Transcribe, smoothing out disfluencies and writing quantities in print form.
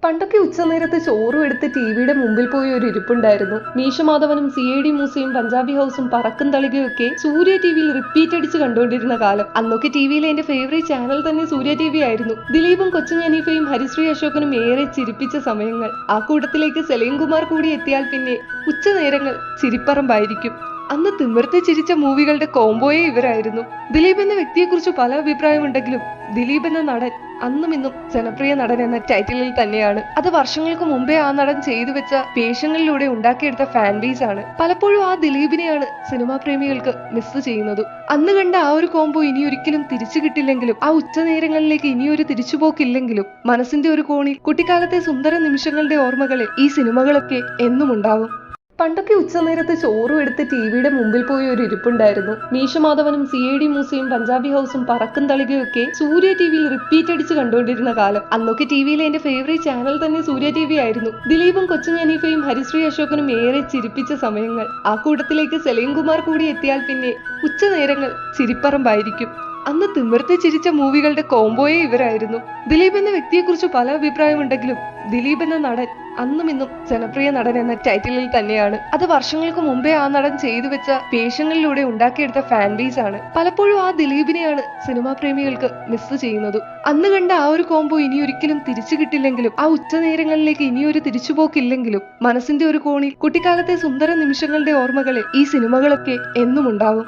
പണ്ടൊക്കെ ഉച്ചനേരത്ത് ചോറും എടുത്ത് ടിവിയുടെ മുമ്പിൽ പോയി ഒരു ഇരിപ്പുണ്ടായിരുന്നു. മീശമാധവനും CID മൂസയും പഞ്ചാബി ഹൗസും പറക്കും തളികയൊക്കെ സൂര്യ ടിവിയിൽ റിപ്പീറ്റ് അടിച്ച് കണ്ടുകൊണ്ടിരുന്ന കാലം. അന്നൊക്കെ ടിവിയിലെ എന്റെ ഫേവറേറ്റ് ചാനൽ തന്നെ സൂര്യ ടിവി ആയിരുന്നു. ദിലീപും കൊച്ചു ജനീഫയും ഹരിശ്രീ അശോകനും ഏറെ ചിരിപ്പിച്ച സമയങ്ങൾ. ആ കൂട്ടത്തിലേക്ക് സലീം കുമാർ കൂടി എത്തിയാൽ പിന്നെ ഉച്ചനേരങ്ങൾ ചിരിപ്പറമ്പായിരിക്കും. അന്ന് തിമിർത്ത് ചിരിച്ച മൂവികളുടെ കോംബോയെ ഇവരായിരുന്നു. ദിലീപ് എന്ന വ്യക്തിയെക്കുറിച്ച് പല അഭിപ്രായമുണ്ടെങ്കിലും ദിലീപ് എന്ന നടൻ അന്നും ഇന്നും ജനപ്രിയ നടൻ എന്ന ടൈറ്റിലിൽ തന്നെയാണ്. അത് വർഷങ്ങൾക്ക് മുമ്പേ ആ നടൻ ചെയ്തു വെച്ച വേഷങ്ങളിലൂടെ ഉണ്ടാക്കിയെടുത്ത ഫാൻ ബേസ് ആണ്. പലപ്പോഴും ആ ദിലീപിനെയാണ് സിനിമാ പ്രേമികൾക്ക് മിസ് ചെയ്യുന്നത്. അന്ന് കണ്ട ആ ഒരു കോംബോ ഇനി ഒരിക്കലും തിരിച്ചു കിട്ടില്ലെങ്കിലും, ആ ഉച്ചനേരങ്ങളിലേക്ക് ഇനിയൊരു തിരിച്ചുപോക്കില്ലെങ്കിലും, മനസ്സിന്റെ ഒരു കോണിൽ കുട്ടിക്കാലത്തെ സുന്ദര നിമിഷങ്ങളുടെ ഓർമ്മകളിൽ ഈ സിനിമകളൊക്കെ എന്നും ഉണ്ടാവും. പണ്ടൊക്കെ ഉച്ചനേരത്ത് ചോറും എടുത്ത് ടിവിയുടെ മുമ്പിൽ പോയി ഒരു ഇരിപ്പുണ്ടായിരുന്നു. മീശമാധവനും CID മൂസയും പഞ്ചാബി ഹൗസും പറക്കും തളികയൊക്കെ സൂര്യ ടിവിയിൽ റിപ്പീറ്റ് അടിച്ച് കണ്ടുകൊണ്ടിരുന്ന കാലം. അന്നൊക്കെ ടിവിയിലെ എന്റെ ഫേവറേറ്റ് ചാനൽ തന്നെ സൂര്യ ടിവി ആയിരുന്നു. ദിലീപും കൊച്ചു ജനീഫയും ഹരിശ്രീ അശോകനും ഏറെ ചിരിപ്പിച്ച സമയങ്ങൾ. ആ കൂട്ടത്തിലേക്ക് സലീം കുമാർ കൂടി എത്തിയാൽ പിന്നെ ഉച്ചനേരങ്ങൾ ചിരിപ്പറമ്പായിരിക്കും. അന്ന് തിമിർത്ത് ചിരിച്ച മൂവികളുടെ കോംബോയെ ഇവരായിരുന്നു. ദിലീപ് എന്ന വ്യക്തിയെക്കുറിച്ച് പല അഭിപ്രായമുണ്ടെങ്കിലും ദിലീപ് എന്ന നടൻ അന്നും ഇന്നും ജനപ്രിയ നടൻ എന്ന ടൈറ്റിലിൽ തന്നെയാണ്. അത് വർഷങ്ങൾക്ക് മുമ്പേ ആ നടൻ ചെയ്തു വെച്ച വേഷങ്ങളിലൂടെ ഉണ്ടാക്കിയെടുത്ത ഫാൻ ബേസ് ആണ്. പലപ്പോഴും ആ ദിലീപിനെയാണ് സിനിമാ പ്രേമികൾക്ക് മിസ് ചെയ്യുന്നത്. അന്ന് കണ്ട ആ ഒരു കോംബോ ഇനി ഒരിക്കലും തിരിച്ചു കിട്ടില്ലെങ്കിലും, ആ ഉച്ചനേരങ്ങളിലേക്ക് ഇനിയൊരു തിരിച്ചുപോക്കില്ലെങ്കിലും, മനസ്സിന്റെ ഒരു കോണിൽ കുട്ടിക്കാലത്തെ സുന്ദര നിമിഷങ്ങളുടെ ഓർമ്മകളിൽ ഈ സിനിമകളൊക്കെ എന്നും ഉണ്ടാവും.